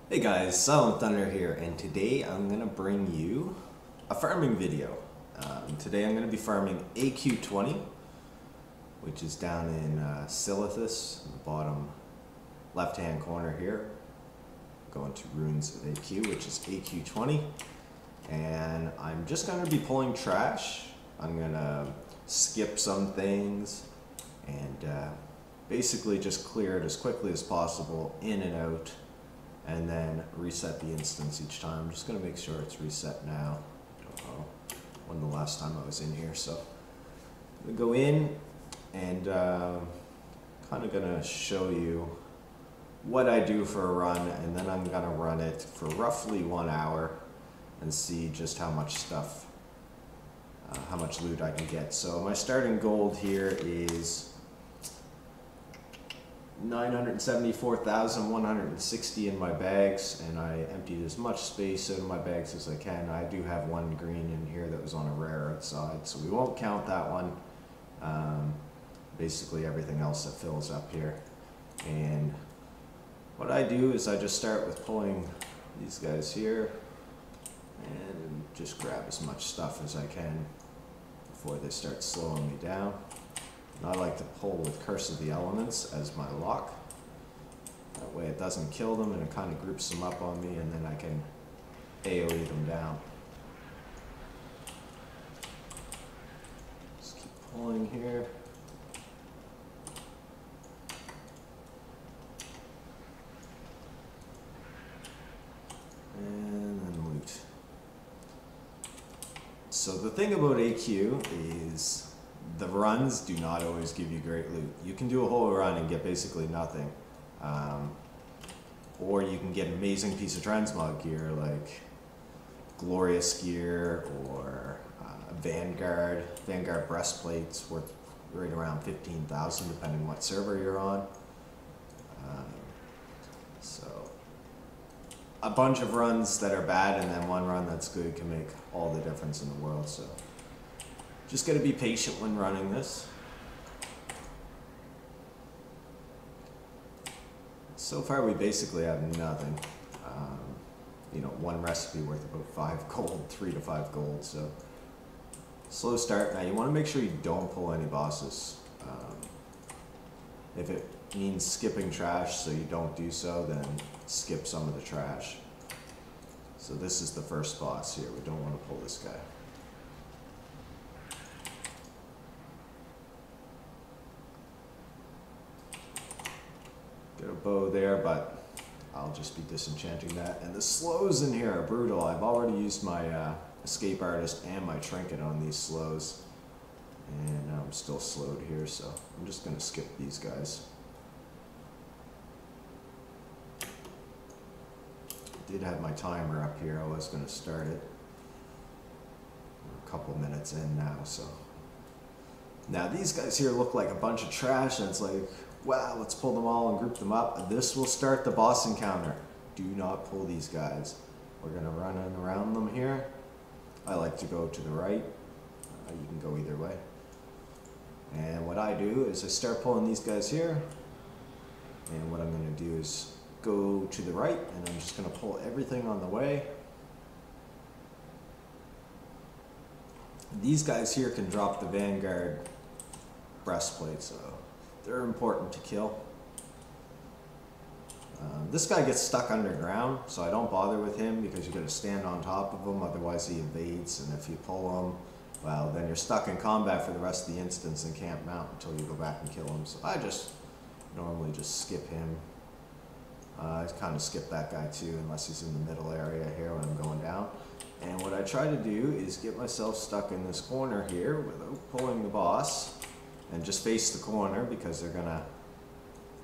Hey guys, Silenthunder here, and today I'm going to bring you a farming video. Today I'm going to be farming AQ20, which is down in Silithus, in the bottom left-hand corner here. Going to runes of AQ, which is AQ20, and I'm just going to be pulling trash. I'm going to skip some things and basically just clear it as quickly as possible, in and out, and then reset the instance each time. I'm just going to make sure it's reset now. I don't know when the last time I was in here, so I'm going to go in and kind of going to show you what I do for a run, and then I'm going to run it for roughly 1 hour and see just how much stuff, how much loot I can get. So my starting gold here is 974,160 in my bags, and I emptied as much space out of my bags as I can. I do have one green in here that was on a rare outside, so we won't count that one. Basically everything else that fills up here. And what I do is I just start with pulling these guys here and just grab as much stuff as I can before they start slowing me down. And I like to pull with Curse of the Elements as my lock. That way it doesn't kill them and it kind of groups them up on me, and then I can AoE them down. Just keep pulling here. And then loot. So the thing about AQ is the runs do not always give you great loot. You can do a whole run and get basically nothing. Or you can get an amazing piece of transmog gear like glorious gear or Vanguard breastplates worth right around 15,000 depending what server you're on. So a bunch of runs that are bad and then one run that's good can make all the difference in the world. So just got to be patient when running this. So far we basically have nothing. You know, one recipe worth about 5 gold, 3 to 5 gold, so slow start. Now you want to make sure you don't pull any bosses. If it means skipping trash so you don't do so, then skip some of the trash. So this is the first boss here. We don't want to pull this guy. Get a bow there, but I'll just be disenchanting that. And the slows in here are brutal. I've already used my escape artist and my trinket on these slows, and I'm still slowed here, so I'm just going to skip these guys. I did have my timer up here. I was going to start it. We're a couple minutes in now, so. Now these guys here look like a bunch of trash, and it's like, wow, let's pull them all and group them up. This will start the boss encounter. Do not pull these guys. We're going to run around them here. I like to go to the right. You can go either way. And what I do is I start pulling these guys here. And what I'm going to do is go to the right, and I'm just going to pull everything on the way. These guys here can drop the Vanguard breastplate, so they're important to kill. This guy gets stuck underground, so I don't bother with him because you got to stand on top of him, otherwise he evades, and if you pull him, well, then you're stuck in combat for the rest of the instance and can't mount until you go back and kill him. So I just normally just skip him. I kind of skip that guy too, unless he's in the middle area here when I'm going down. And what I try to do is get myself stuck in this corner here without pulling the boss, and just face the corner because they're gonna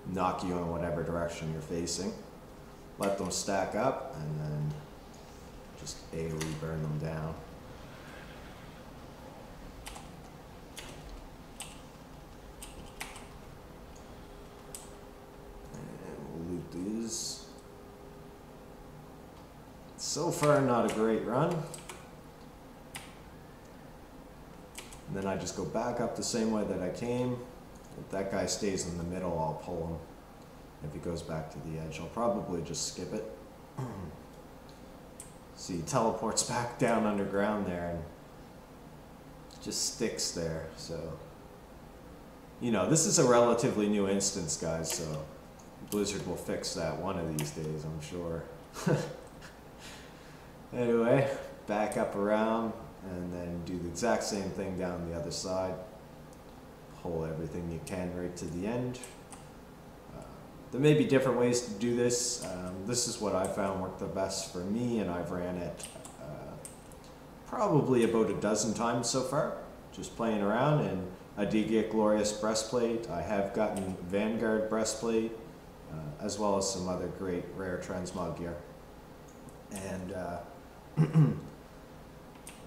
knock you in whatever direction you're facing. Let them stack up and then just AoE burn them down. And we'll loot these. So far not a great run. And then I just go back up the same way that I came. If that guy stays in the middle, I'll pull him. If he goes back to the edge, I'll probably just skip it. So he teleports back down underground there and just sticks there. So, you know, this is a relatively new instance, guys, so Blizzard will fix that one of these days, I'm sure. Anyway, back up around and then do the exact same thing down the other side. Pull everything you can right to the end. There may be different ways to do this. This is what I found worked the best for me, and I've ran it probably about a dozen times so far, just playing around. And I did get Glorious Breastplate. I have gotten Vanguard Breastplate, as well as some other great rare transmog gear. And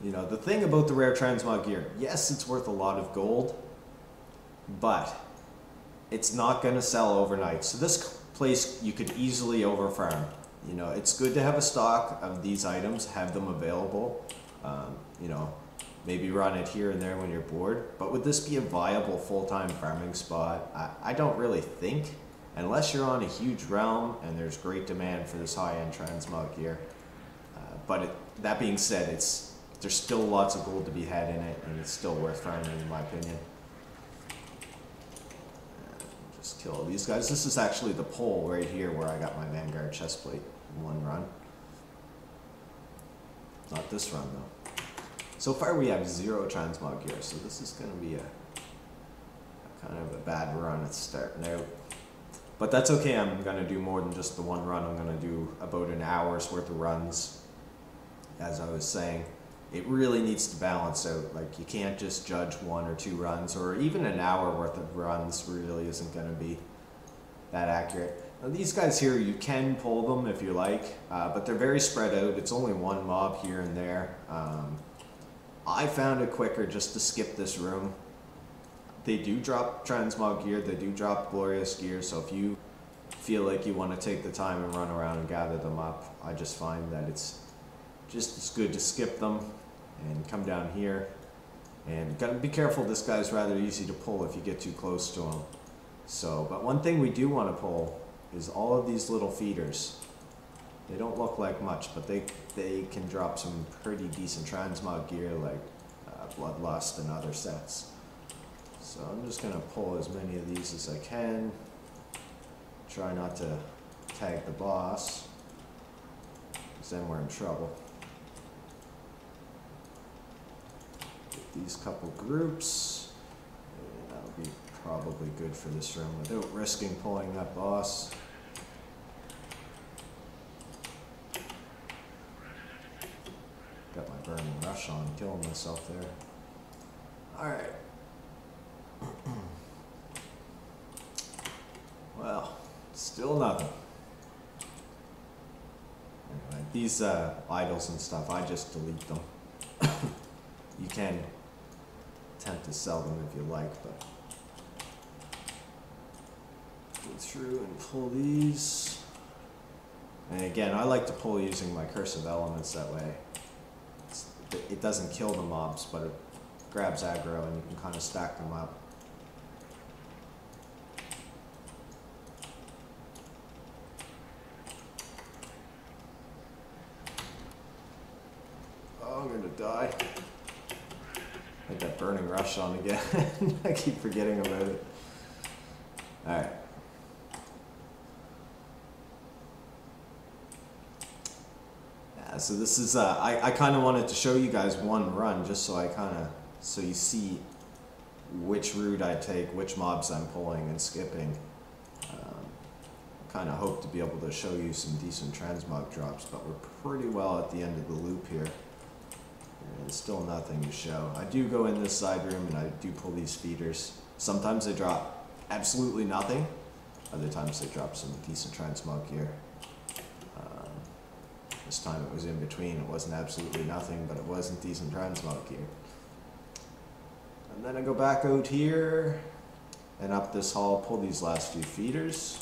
you know, the thing about the rare transmog gear, yes, it's worth a lot of gold, but it's not going to sell overnight. So this place you could easily overfarm. You know, it's good to have a stock of these items, have them available. You know, maybe run it here and there when you're bored. But would this be a viable full-time farming spot? I don't really think, unless you're on a huge realm and there's great demand for this high-end transmog gear. But that being said, there's still lots of gold to be had in it, and it's still worth farming in my opinion. Just kill these guys. This is actually the pole right here where I got my Vanguard chestplate in one run. Not this run though. So far we have 0 transmog gear, so this is going to be a kind of a bad run at starting out. But that's okay, I'm going to do more than just the one run. I'm going to do about an hour's worth of runs. As I was saying, it really needs to balance out. Like, you can't just judge 1 or 2 runs, or even an hour worth of runs really isn't going to be that accurate. Now, these guys here, you can pull them if you like, but they're very spread out. It's only one mob here and there. I found it quicker just to skip this room. They do drop transmog gear, they do drop glorious gear, so if you feel like you want to take the time and run around and gather them up, I just find that it's just as good to skip them and come down here. And gotta be careful, this guy's rather easy to pull if you get too close to him. So, but one thing we do want to pull is all of these little feeders. They don't look like much, but they can drop some pretty decent transmog gear like Bloodlust and other sets. So I'm just gonna pull as many of these as I can. Try not to tag the boss, because then we're in trouble. These couple groups, and that'll be probably good for this room without risking pulling that boss. Got my burning rush on, killing myself there. Alright. Well, still nothing. Anyway, these idols and stuff, I just delete them. You can attempt to sell them if you like, but go through and pull these. And again, I like to pull using my Curse of Elements that way. It doesn't kill the mobs, but it grabs aggro and you can kind of stack them up. Oh, I'm gonna die. I got that burning rush on again. I keep forgetting about it. Alright. Yeah, so this is, I kind of wanted to show you guys one run just so so you see which route I take, which mobs I'm pulling and skipping. Kind of hope to be able to show you some decent transmog drops, but we're pretty well at the end of the loop here. There's still nothing to show. I do go in this side room and I do pull these feeders. Sometimes they drop absolutely nothing. Other times they drop some decent transmog gear. This time it was in between. It wasn't absolutely nothing, but it wasn't decent transmog gear. And then I go back out here and up this hall, pull these last few feeders.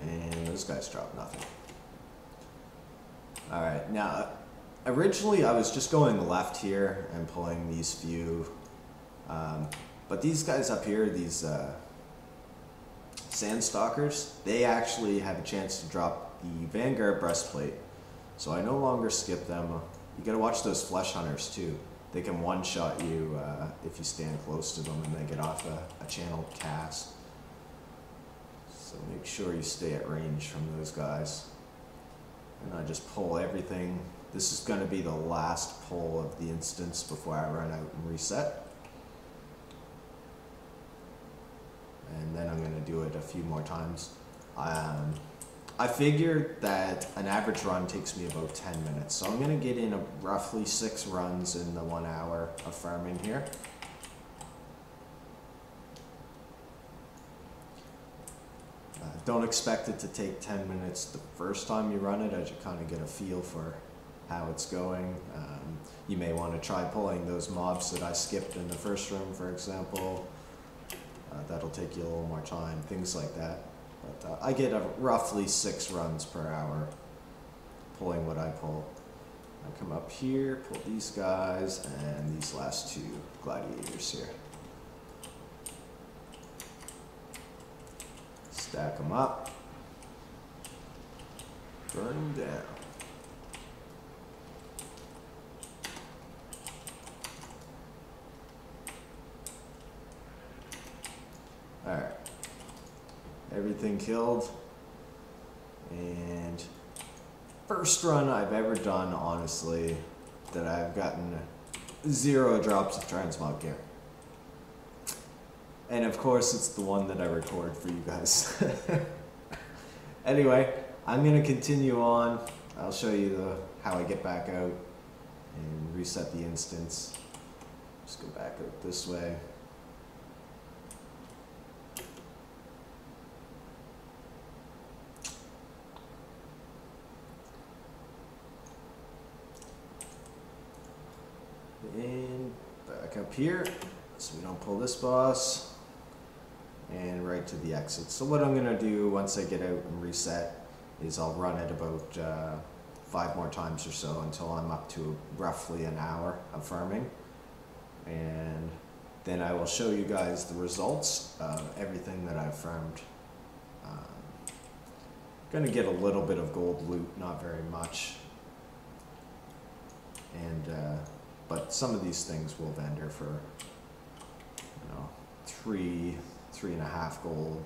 And those guys drop nothing. Alright, now Originally I was just going left here and pulling these few, but these guys up here, these Sandstalkers, they actually have a chance to drop the Vanguard breastplate, so I no longer skip them. You gotta watch those flesh hunters too. They can one-shot you if you stand close to them and they get off a channel cast. So make sure you stay at range from those guys. And I just pull everything. This is going to be the last pull of the instance before I run out and reset. And then I'm going to do it a few more times. I figured that an average run takes me about 10 minutes. So I'm going to get in roughly 6 runs in the 1 hour of farming here. Don't expect it to take 10 minutes the first time you run it, as you kind of get a feel for how it's going. You may want to try pulling those mobs that I skipped in the first room, for example. That'll take you a little more time, things like that. But I get roughly 6 runs per hour pulling what I pull. I come up here, pull these guys, and these last 2 gladiators here. Stack them up, burn them down. Alright, everything killed, and first run I've ever done, honestly, that I've gotten 0 drops of transmog gear. And of course, it's the one that I record for you guys. Anyway, I'm going to continue on. I'll show you how I get back out and reset the instance. Just go back out this way. And back up here, so we don't pull this boss. And right to the exit. So what I'm going to do once I get out and reset is I'll run it about 5 more times or so until I'm up to roughly an hour of farming. And then I will show you guys the results of everything that I've farmed. Going to get a little bit of gold loot, not very much. And but some of these things will vendor for, you know, 3.5 gold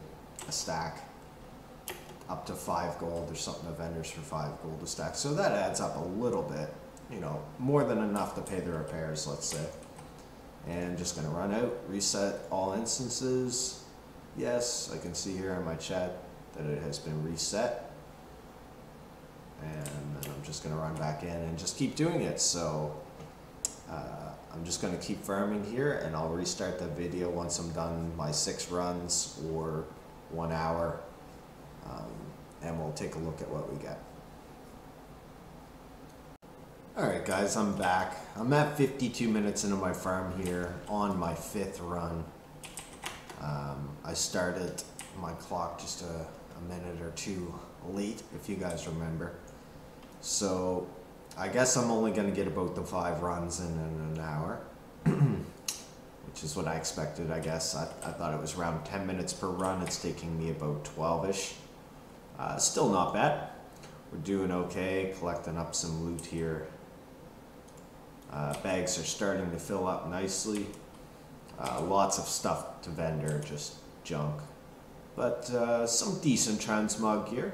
a stack, up to 5 gold. There's something that vendors for 5 gold a stack, so that adds up a little bit, you know, more than enough to pay the repairs, let's say. And just gonna run out, reset all instances. Yes, I can see here in my chat that it has been reset, and then I'm just gonna run back in and just keep doing it. So I'm just going to keep farming here, and I'll restart the video once I'm done my 6 runs or 1 hour, and we'll take a look at what we get. Alright guys, I'm back. I'm at 52 minutes into my farm here on my 5th run. I started my clock just a minute or 2 late, if you guys remember. So I guess I'm only going to get about the 5 runs in an hour, which is what I expected, I guess. I thought it was around 10 minutes per run. It's taking me about 12-ish. Still not bad. We're doing okay, collecting up some loot here. Bags are starting to fill up nicely. Lots of stuff to vendor, just junk. But some decent transmog gear.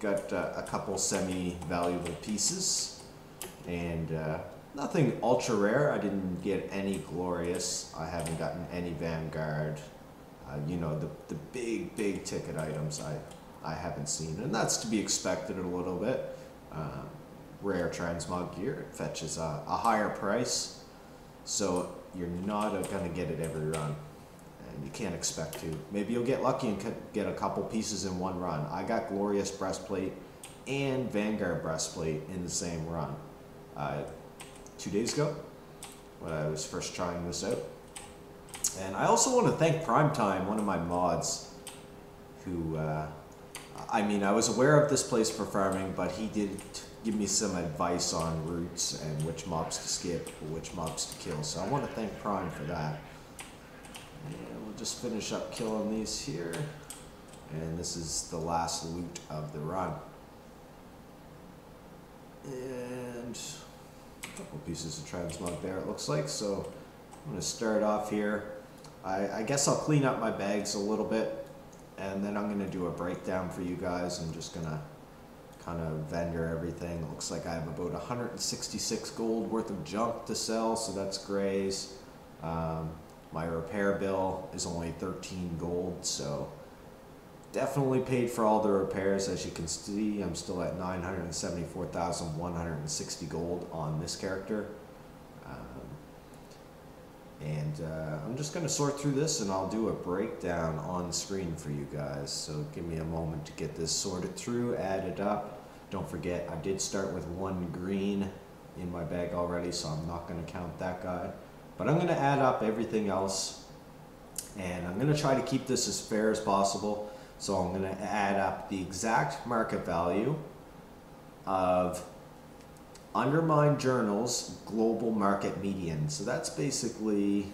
Got a couple semi-valuable pieces. And nothing ultra rare. I didn't get any glorious. I haven't gotten any Vanguard. You know, the big ticket items I haven't seen. And that's to be expected a little bit. Rare transmog gear, it fetches a higher price. So you're not going to get it every run. And you can't expect to. Maybe you'll get lucky and get a couple pieces in one run. I got glorious breastplate and Vanguard breastplate in the same run. 2 days ago, when I was first trying this out. And I also want to thank Primetime, one of my mods, who, I mean, I was aware of this place for farming, but he did give me some advice on routes and which mobs to skip or which mobs to kill. So I want to thank Prime for that. And we'll just finish up killing these here. And this is the last loot of the run. And a couple pieces of transmog there, it looks like. So I'm going to start off here. I guess I'll clean up my bags a little bit, and then I'm going to do a breakdown for you guys. I'm just going to kind of vendor everything. It looks like I have about 166 gold worth of junk to sell, so that's grays. My repair bill is only 13 gold, so definitely paid for all the repairs. As you can see, I'm still at 974,160 gold on this character. I'm just going to sort through this, and I'll do a breakdown on screen for you guys. So give me a moment to get this sorted through, added up. Don't forget, I did start with 1 green in my bag already, so I'm not going to count that guy. But I'm going to add up everything else, and I'm going to try to keep this as fair as possible. So I'm going to add up the exact market value of Undermined Journal's global market median. So that's basically,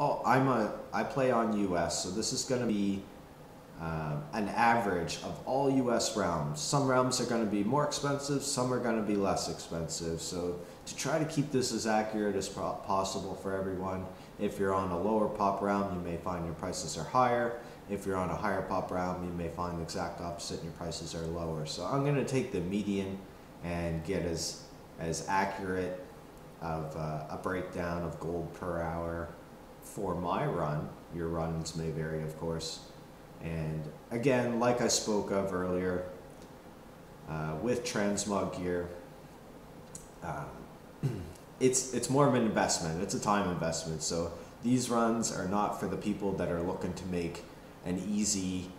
I play on US, so this is going to be an average of all US realms. Some realms are going to be more expensive, some are going to be less expensive. So to try to keep this as accurate as possible for everyone, if you're on a lower pop realm, you may find your prices are higher. If you're on a higher pop realm, you may find the exact opposite and your prices are lower. So I'm going to take the median and get as accurate of a breakdown of gold per hour for my run. Your runs may vary, of course. And again, like I spoke of earlier, with transmog gear, it's more of an investment. It's a time investment. So these runs are not for the people that are looking to make an easy,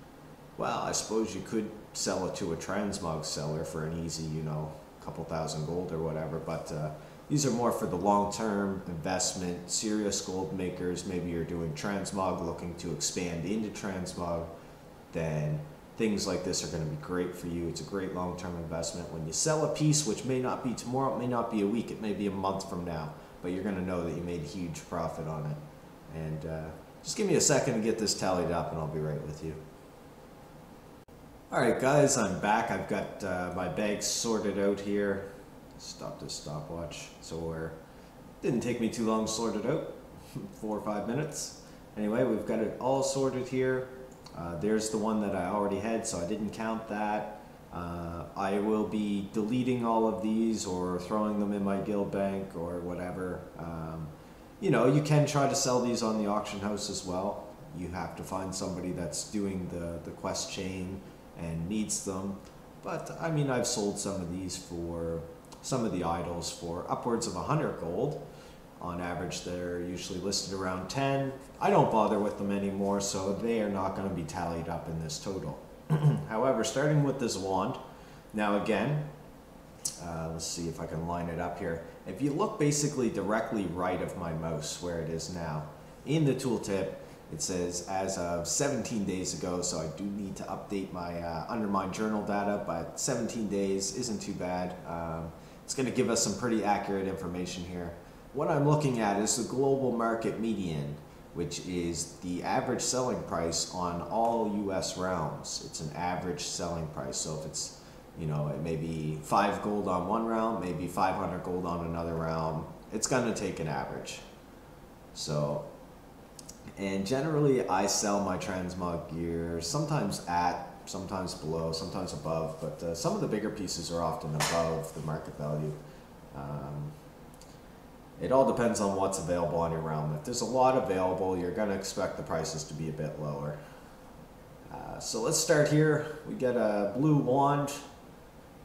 well, I suppose you could sell it to a transmog seller for an easy, you know, couple thousand gold or whatever, but these are more for the long-term investment, serious gold makers. Maybe you're doing transmog, looking to expand into transmog, then things like this are going to be great for you. It's a great long-term investment. When you sell a piece, which may not be tomorrow, it may not be a week, it may be a month from now, but you're going to know that you made a huge profit on it. And just give me a second to get this tallied up and I'll be right with you. Alright guys, I'm back. I've got my bags sorted out here. Stop this stopwatch. So didn't take me too long to sort it out, 4 or 5 minutes. Anyway, we've got it all sorted here. There's the one that I already had, so I didn't count that. I will be deleting all of these or throwing them in my guild bank or whatever. You know, you can try to sell these on the auction house as well. You have to find somebody that's doing the quest chain and needs them. But I mean, I've sold some of these for some of the idols for upwards of 100 gold. On average, they're usually listed around 10. I don't bother with them anymore, so they are not going to be tallied up in this total. However, starting with this wand, now again, let's see if I can line it up here. If you look basically directly right of my mouse where it is now, in the tooltip, it says as of 17 days ago, so I do need to update my Undermined Journal data, but 17 days isn't too bad. It's going to give us some pretty accurate information here. What I'm looking at is the global market median, which is the average selling price on all US realms. It's an average selling price, so if it's, you know, it may be 5 gold on one realm, maybe 500 gold on another realm, it's going to take an average. So, and generally I sell my transmog gear sometimes at, sometimes below, sometimes above, but some of the bigger pieces are often above the market value. It all depends on what's available on your realm. If there's a lot available, you're going to expect the prices to be a bit lower. So let's start here. We get a blue wand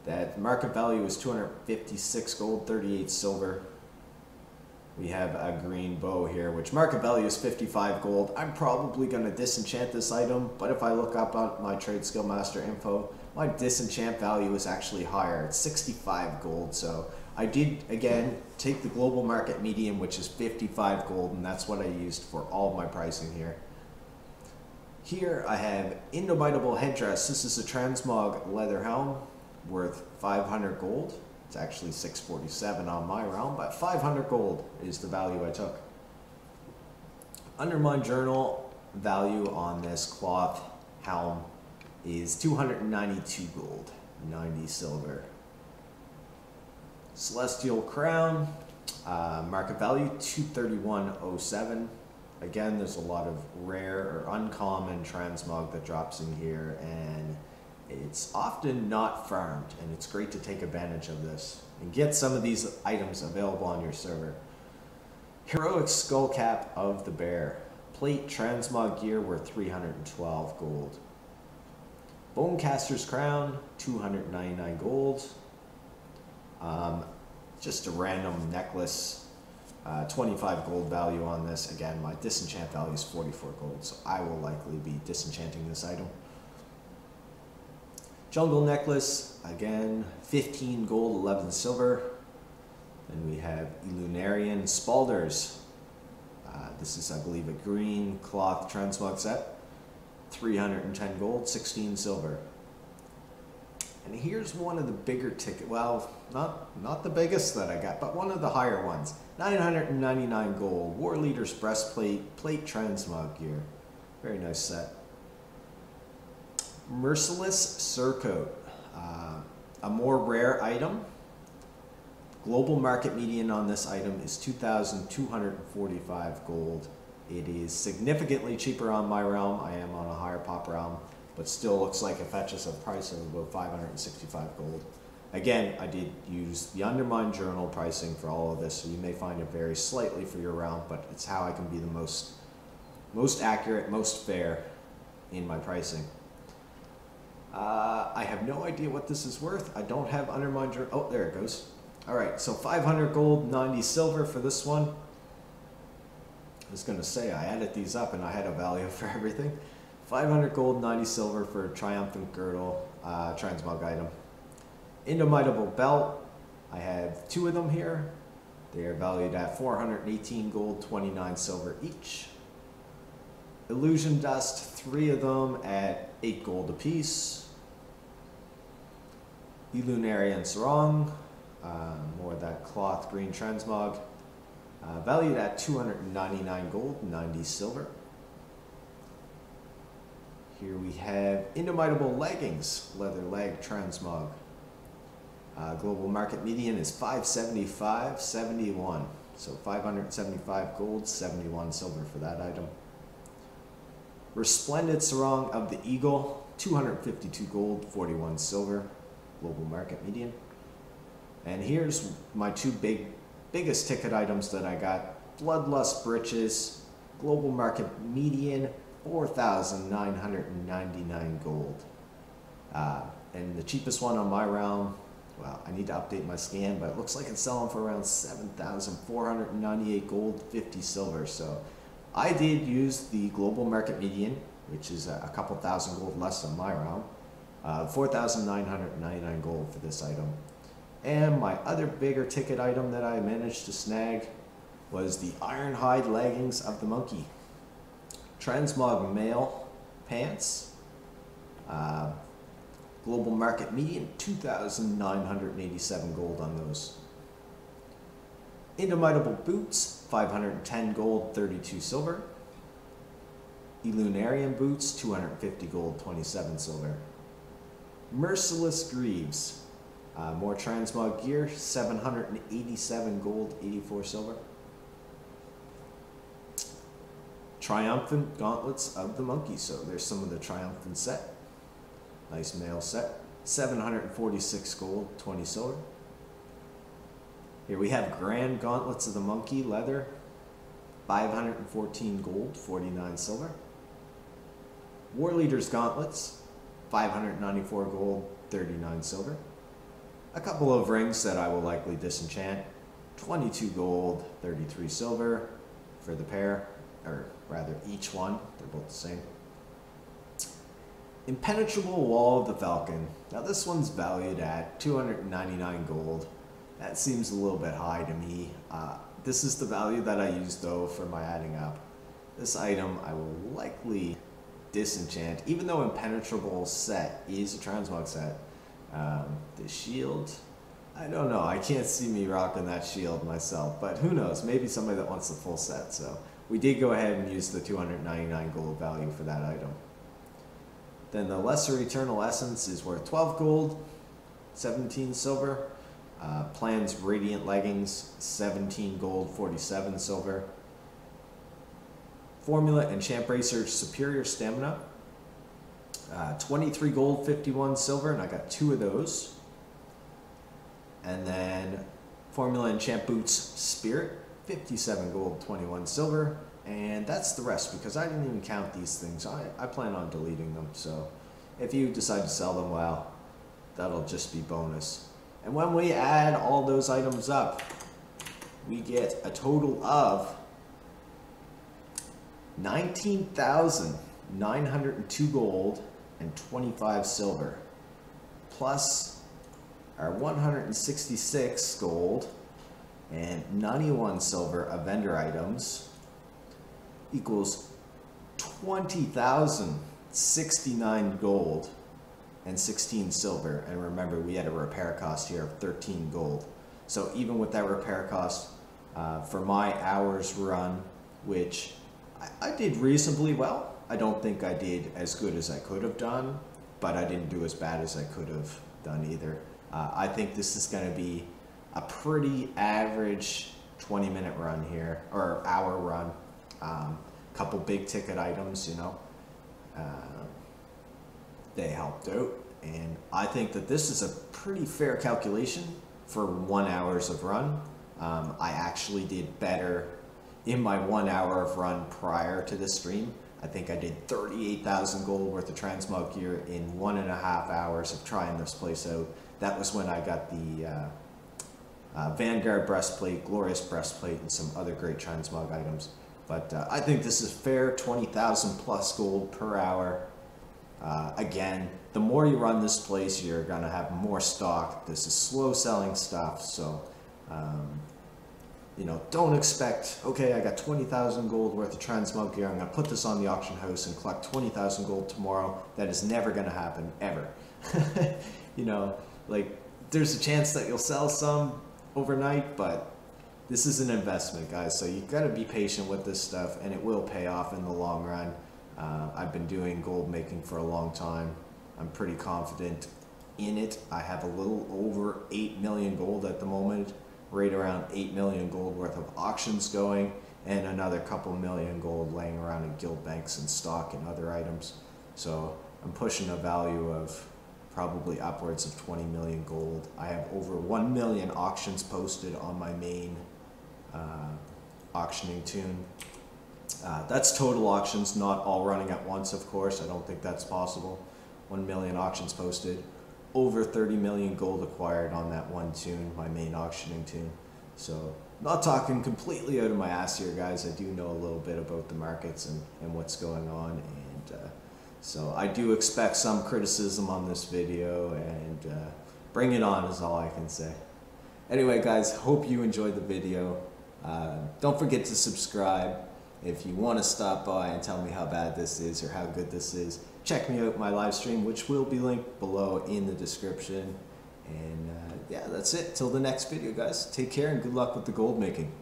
that market value is 256 gold, 38 silver. We have a green bow here, which market value is 55 gold. I'm probably going to disenchant this item, but if I look up on my trade skill master info, my disenchant value is actually higher. It's 65 gold, so I did, again, take the global market median, which is 55 gold, and that's what I used for all of my pricing here. Here I have Indomitable Headdress. This is a transmog leather helm. worth 500 gold. It's actually 647 on my realm, but 500 gold is the value I took. Under my journal, value on this cloth helm is 292 gold, 90 silver. Celestial crown, market value 231.07. Again, there's a lot of rare or uncommon transmog that drops in here, and it's often not farmed, and it's great to take advantage of this and get some of these items available on your server. Heroic skull cap of the bear, plate transmog gear worth 312 gold. Bonecaster's crown, 299 gold. Just a random necklace, 25 gold value on this. Again, my disenchant value is 44 gold, so I will likely be disenchanting this item. Jungle necklace, again, 15 gold, 11 silver. Then we have Lunarian Spalders. This is, I believe, a green cloth transmog set. 310 gold, 16 silver. And here's one of the bigger ticket, well, not the biggest that I got, but one of the higher ones. 999 gold, War Leader's breastplate, plate transmog gear. Very nice set. Merciless Surcoat, a more rare item. Global market median on this item is 2,245 gold. It is significantly cheaper on my realm. I am on a higher pop realm, but still looks like it fetches a price of about 565 gold. Again, I did use the Undermine Journal pricing for all of this, so you may find it vary slightly for your realm, but it's how I can be the most accurate, most fair in my pricing. I have no idea what this is worth. I don't have Undermine Journal. Oh, there it goes. All right, so 500 gold, 90 silver for this one. I was going to say I added these up and I had a value for everything. 500 gold, 90 silver for Triumphant Girdle transmog item. Indomitable Belt, I have 2 of them here. They are valued at 418 gold, 29 silver each. Illusion Dust, 3 of them at 8 gold apiece. Lunarian Sarong, more of that cloth green transmog, valued at 299 gold, 90 silver. Here we have Indomitable Leggings, leather leg transmog. Global market median is 575.71, so 575 gold, 71 silver for that item. Resplendent Sarong of the Eagle, 252 gold, 41 silver, global market median. And here's my 2 biggest ticket items that I got. Bloodlust Breeches, global market median, 4,999 gold. And the cheapest one on my realm, well, I need to update my scan, but it looks like it's selling for around 7,498 gold, 50 silver. So I did use the global market median, which is a couple thousand gold less than my realm. 4,999 gold for this item. And my other bigger ticket item that I managed to snag was the Ironhide Leggings of the Monkey. Transmog male pants. Global market median, 2,987 gold on those. Indomitable Boots, 510 gold, 32 silver. Lunarian Boots, 250 gold, 27 silver. Merciless Greaves, more transmog gear, 787 gold, 84 silver. Triumphant Gauntlets of the Monkey, so there's some of the Triumphant set. Nice male set, 746 gold, 20 silver. Here we have Grand Gauntlets of the Monkey, leather, 514 gold, 49 silver. War Leader's Gauntlets, 594 gold, 39 silver. A couple of rings that I will likely disenchant, 22 gold, 33 silver for the pair, or rather each one, they're both the same. Impenetrable Wall of the Falcon. Now this one's valued at 299 gold. That seems a little bit high to me. This is the value that I used though for my adding up. This item I will likely disenchant, even though Impenetrable set is a transmog set. The shield, I don't know. I can't see me rocking that shield myself, but who knows? Maybe somebody that wants the full set. So we did go ahead and use the 299 gold value for that item. Then the Lesser Eternal Essence is worth 12 gold, 17 silver. Plans Radiant Leggings, 17 gold, 47 silver. Formula Enchant Bracer Superior Stamina, 23 gold, 51 silver, and I got 2 of those. And then Formula Enchant Boots Spirit, 57 gold, 21 silver. And that's the rest, because I didn't even count these things. I plan on deleting them, so if you decide to sell them, well, that'll just be bonus. And when we add all those items up, we get a total of 19,902 gold and 25 silver, plus our 166 gold and 91 silver of vendor items equals 20,069 gold and 16 silver. And remember, we had a repair cost here of 13 gold. So even with that repair cost, for my hours run, which I did reasonably well. I don't think I did as good as I could have done, but I didn't do as bad as I could have done either. I think this is going to be a pretty average 20-minute run here, or hour run. Couple big ticket items, you know, they helped out, and I think that this is a pretty fair calculation for 1 hour of run. I actually did better in my 1 hour of run prior to this stream. I think I did 38,000 gold worth of transmog gear in 1.5 hours of trying this place out. That was when I got the Vanguard breastplate, Glorious breastplate, and some other great transmog items. But I think this is fair, 20,000 plus gold per hour. Again, the more you run this place, you're gonna have more stock. This is slow selling stuff, so you know, don't expect, okay, I got 20,000 gold worth of transmog gear, I'm gonna put this on the auction house and collect 20,000 gold tomorrow. That is never gonna happen, ever. You know, like, there's a chance that you'll sell some overnight, but this is an investment, guys, so you've got to be patient with this stuff, and it will pay off in the long run. I've been doing gold making for a long time. I'm pretty confident in it. I have a little over 8 million gold at the moment, right around 8 million gold worth of auctions going, and another couple million gold laying around in guild banks and stock and other items. So I'm pushing a value of probably upwards of 20 million gold. I have over 1 million auctions posted on my main auctioning tune. That's total auctions, not all running at once, of course. I don't think that's possible. 1 million auctions posted, over 30 million gold acquired on that one tune, my main auctioning tune. So not talking completely out of my ass here, guys. I do know a little bit about the markets and what's going on, and so I do expect some criticism on this video, and bring it on is all I can say. Anyway, guys, hope you enjoyed the video. Don't forget to subscribe. If you want to stop by and tell me how bad this is or how good this is, check me out my live stream, which will be linked below in the description. And yeah, that's it. Till the next video, guys. Take care and good luck with the gold making.